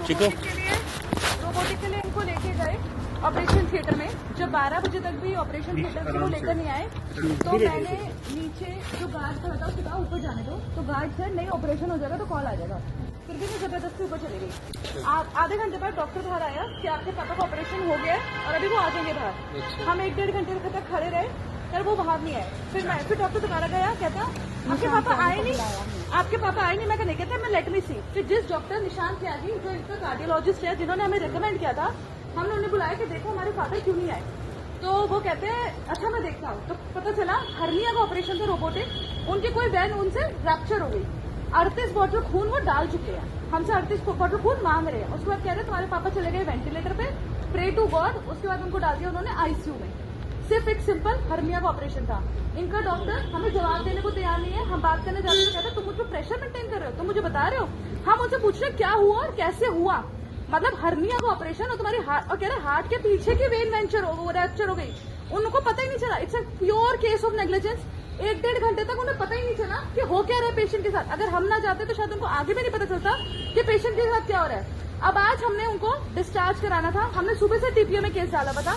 Robotic के लिए इनको लेके गए ऑपरेशन थिएटर में। जब 12 बजे तक भी ऑपरेशन थिएटर से वो लेकर नहीं आए तो मैंने नीचे जो गार्ड खड़ा था उसके कहा ऊपर जाने दो, तो गार्ड से नहीं ऑपरेशन हो जाएगा तो कॉल आ जाएगा। फिर भी मैं जबरदस्ती ऊपर चली गई। आधे घंटे बाद डॉक्टर बाहर आया कि आपके पापा का ऑपरेशन हो गया है और अभी वो आ जाएंगे बाहर। हम 1-1.5 घंटे तक खड़े रहे, फिर वो बाहर नहीं आए। फिर डॉक्टर दोबारा गया, कहता आपके पापा आए नहीं, आपके पापा आए नहीं। मैं नहीं कहता, मैं लेट मी सी। फिर जिस डॉक्टर निशांत त्यागी जो इनका कार्डियोलॉजिस्ट है, जिन्होंने हमें रिकमेंड किया था, हमने उन्हें बुलाया कि देखो हमारे फादर क्यों नहीं आए। तो वो कहते हैं अच्छा मैं देखता हूँ। तो पता चला हर्निया का ऑपरेशन था रोबोटिक, उनकी कोई वेन उनसे रैप्चर हो गई। 38 बॉटल खून वो डाल चुके हैं, हमसे 38 बॉटल खून मांग रहे हैं। उसके बाद कह रहे तुम्हारे पापा चले गए वेंटिलेटर पे, प्रे टू गॉड। उसके बाद उनको डाल दिया उन्होंने आईसीयू में। सिर्फ एक सिंपल हर्निया का ऑपरेशन था। इनका डॉक्टर हमें जवाब देने को तैयार नहीं है। हम बात करने जाते हैं, कहते तुम मुझ पर प्रेशर मेंटेन कर रहे हो, तुम मुझे बता रहे हो। हम उनसे पूछ रहे क्या हुआ और कैसे हुआ, मतलब हर्निया का ऑपरेशन और तुम्हारी हार्ट, और कह रहे हार्ट के पीछे की वेन रैप्चर हो गई। उनको पता ही नहीं चला। It's a pure case of negligence. 1-1.5 घंटे तक उन्हें पता ही नहीं चला कि हो क्या रहा है पेशेंट के साथ। अगर हम ना जाते तो शायद उनको आगे भी नहीं पता चलता कि पेशेंट के साथ क्या हो रहा है। अब आज हमने उनको डिस्चार्ज कराना था। हमने सुबह से टीपीए में केस डाला था।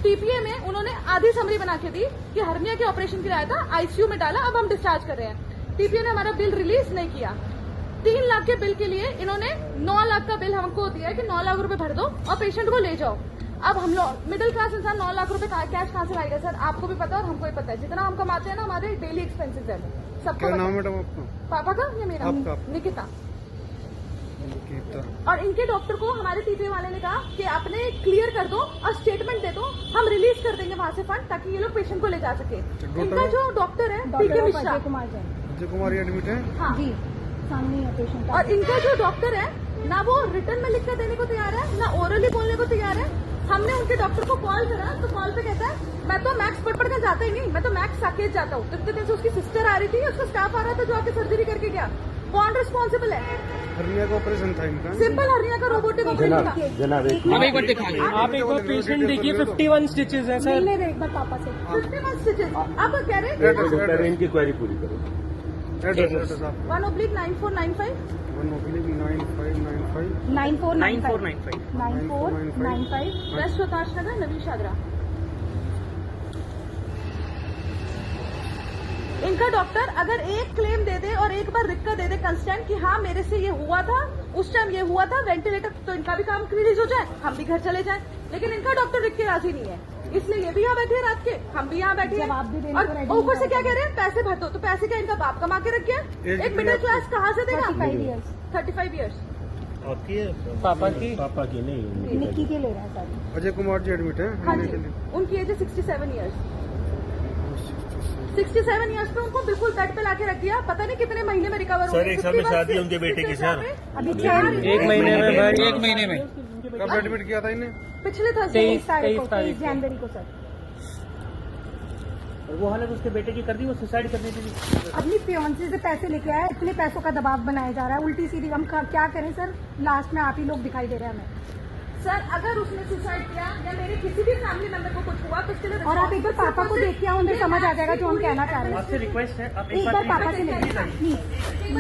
टीपीए में उन्होंने आधी समरी बना के दी कि हर्निया के ऑपरेशन के लिए आया था, आईसीयू में डाला, अब हम डिस्चार्ज कर रहे हैं। टीपीए ने हमारा बिल रिलीज नहीं किया। 3 लाख के बिल के लिए इन्होंने 9 लाख का बिल हमको दिया है कि 9 लाख रुपए भर दो और पेशेंट को ले जाओ। अब हम लोग मिडिल क्लास इंसान 9 लाख रुपए कैश कहाँ से लाएगा सर? आपको भी पता है और हमको भी पता है। जितना हम कमाते हैं ना, हमारे डेली एक्सपेंसेस है। सबको क्या नाम है मैडम आपका? पापा का या मेरा? आपका? निकिता। और इनके डॉक्टर को हमारे टीपीए वाले ने कहा कि आपने क्लियर कर दो और स्टेटमेंट दे दो, हम रिलीज कर देंगे वहाँ से फंड ताकि ये लोग पेशेंट को ले जा सके। इनका जो डॉक्टर है पीके मिश्रा, अजय कुमार एडमिट है। हाँ जी, सामने है पेशेंट। और इनका जो डॉक्टर है ना वो रिटर्न में लिख कर देने को तैयार है, ना ओरली बोलने को तैयार है। हमने उनके डॉक्टर को कॉल करा तो कॉल पे कहता है मैं तो मैक्स पढ़ कर जाता ही नहीं, मैं तो मैक्स साकेत जाता हूँ। तो इतने दिन से उसकी सिस्टर आ रही थी, उसका स्टाफ आ रहा था जो आके सर्जरी करके गया। कौन रिस्पॉन्सिबल है? हर्निया का ऑपरेशन था इनका, सिंपल हर्निया का रोबोटिक ऑपरेशन था। आप एक बार दिखाइए, आप एक बार पेशेंट देखिए। 51 स्टिचेस है सर। एक बार पापा से 51 स्टिचेस। अब कह रहे हैं इनकी क्वेरी पूरी करो। 1/9495 9495 वेस्ट प्रकाश नगर, नवीन शागरा। इनका डॉक्टर अगर एक क्लेम दे दे और एक बार लिख कर दे दे कंस्टेंट कि हाँ मेरे से ये हुआ था, उस टाइम ये हुआ था, वेंटिलेटर, तो इनका भी काम रिलीज हो जाए, हम भी घर चले जाएं। लेकिन इनका डॉक्टर लिख के राजी नहीं है, इसलिए ये भी यहाँ बैठे हैं रात के, हम भी यहाँ बैठे हैं। और ऊपर से क्या कह रहे हैं, पैसे भर दो। तो पैसे क्या इनका बाप कमा के रख गया? एक मिडिल क्लास कहाँ से देगा? 35 ईयर्स। पापा की नहीं, निक्की के ले रहा है सर। अजय कुमार जी एडमिट है। हाँ जी, उनकी एज है 67 ईयर्स। 67 ईयर्स पे उनको बिल्कुल बेड पे लाके रख दिया। पता नहीं कितने महीने में रिकवर हो। सर एक साल में शादी है उनके बेटे की सर। अभी 1 महीने में भाई, 1 महीने में। कब एडमिट किया था इन्हें? पिछले थर्सडे 23 जनवरी को सर। वो हालत उसके बेटे की कर दी, वो सुसाइड करने के लिए अपनी फियांसी से पैसे लेके आया। इतने पैसों का दबाव बनाया जा रहा है, उल्टी सीधी। हम क्या करें सर? लास्ट में आप ही लोग दिखाई दे रहे हैं हमें। सर अगर उसने सुसाइड किया या मेरे किसी भी फैमिली मेंबर को कुछ हुआ तो उसके लिए, और आप एक बार पापा को देखिए, उन्हें समझ आ जाएगा जो हम कहना चाह रहे हैं। आपसे रिक्वेस्ट है, आप एक बार पापा से मिलिए प्लीज।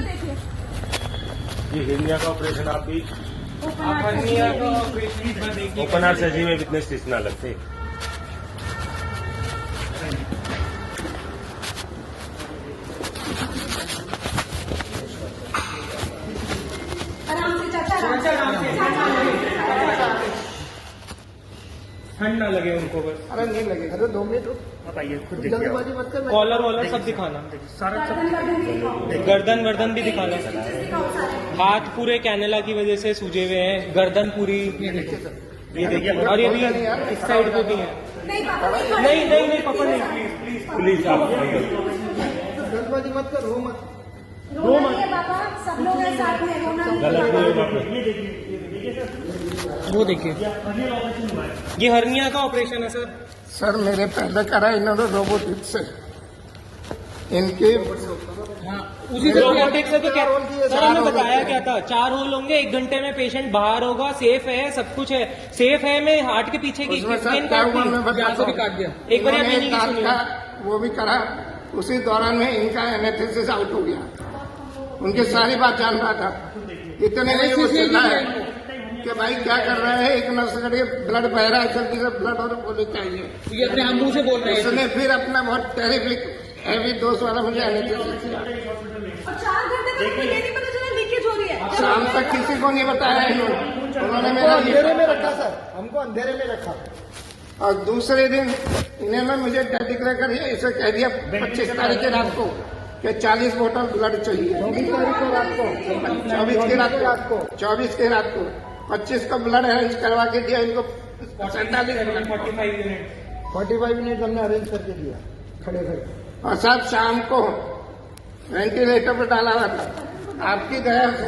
देखिए ये हिरनिया का ऑपरेशन आप भी ओपन ओपन हार्ट सर्जरी में कितने स्टिच ना लगते? आराम से चाचा, ठंड ना लगे उनको बस। अरे नहीं लगेगा, अरे 2 मिनट बताइए खुद जल्दबाजी मत कर। कॉलर वॉलर सब दिखाना, सारा सब, गर्दन भी दिखाना। हाथ पूरे कैनेला की वजह से सूजे हुए हैं, गर्दन पूरी ये देखिए। और ये भी इस साइड पे भी है। नहीं पापा नहीं, प्लीज आप जल्दबाजी मत कर, रो मत। पापा सब लोग हैं साथ में, रोना नहीं। वो देखिए, ये हर्निया का ऑपरेशन है सर। सर मेरे पहले करा इन्होंने रोबोटिक से, इनके उसी रोबोटिक से तो क्या सर हमें बताया क्या था? 4 होल होंगे, 1 घंटे में पेशेंट बाहर होगा, सेफ है, सब कुछ है, सेफ है। मैं हार्ट के पीछे की उसमें क्या हुआ मैं बताता हूँ। एक बार वो भी करा, उसी दौरान में इनका एनेस्थेसिस आउट हो गया। उनकी सारी बात जान रहा था, इतने नहीं वो चिल्लाए। कि भाई क्या कर रहा है, एक नर्स करके ब्लड बह रहा है, जल्दी से ब्लड और बोले चाहिए। ये अपने हम मुंह से बोल रहे हैं। उसने फिर अपना बहुत टेरिफिक हैवी दोस्त वाला मुझे आने दिया। और 4 घंटे तक ये नहीं पता चला लीकेज हो रही है। शाम तक किसी को नहीं बताया इन्होंने, उन्होंने मेरा अंधेरे में रखा सर, हमको अंधेरे में रखा। और दूसरे दिन इन्होंने मुझे डिक्लेयर कर इसे कह दिया 25 तारीख की रात को कि 40 बोतल ब्लड चाहिए। 24 तारीख को रात को, 24 की रात को 24 की रात को 25 का ब्लड अरेंज करवा के दिया इनको। 45 मिनट हमने अरेंज करके दिया खड़े खड़े। और सब शाम को वेंटिलेटर पर डाला हुआ था। आपकी दया से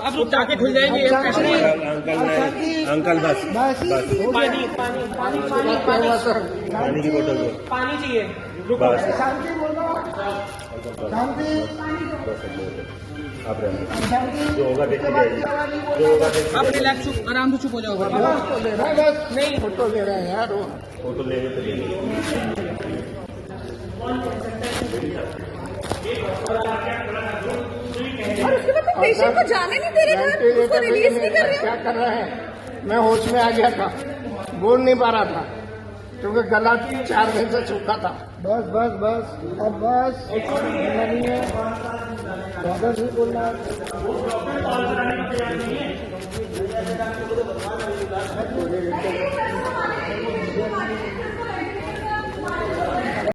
अब टाके खुल जाएंगे। अंकल बस पानी पानी पानी पानी पानी पानी की बोतल दो। पानी चाहिए। बस शांति बोल रहा शांति। आप रहना, जो होगा देखिए जाएगी, जो होगा देखिए आप जाएगी। रिलैक्स चुप आराम से चुप हो जाओ। फोटो ले रहा है, बस नहीं फोटो ले रहे हैं यार वो। फोटो लेंगे तो लेंगे। और उसके बाद तो पेशेंट को जाने नहीं दे रहे थे, उसको रिलीज नहीं कर रहे। क्या कर रहे हैं, मैं होश में आ गया था, बोल नहीं पा रहा था क्योंकि गला 4 दिन से सूखा था। बस बस बस अब बस नहीं है, ज्यादा नहीं बोलना। नहीं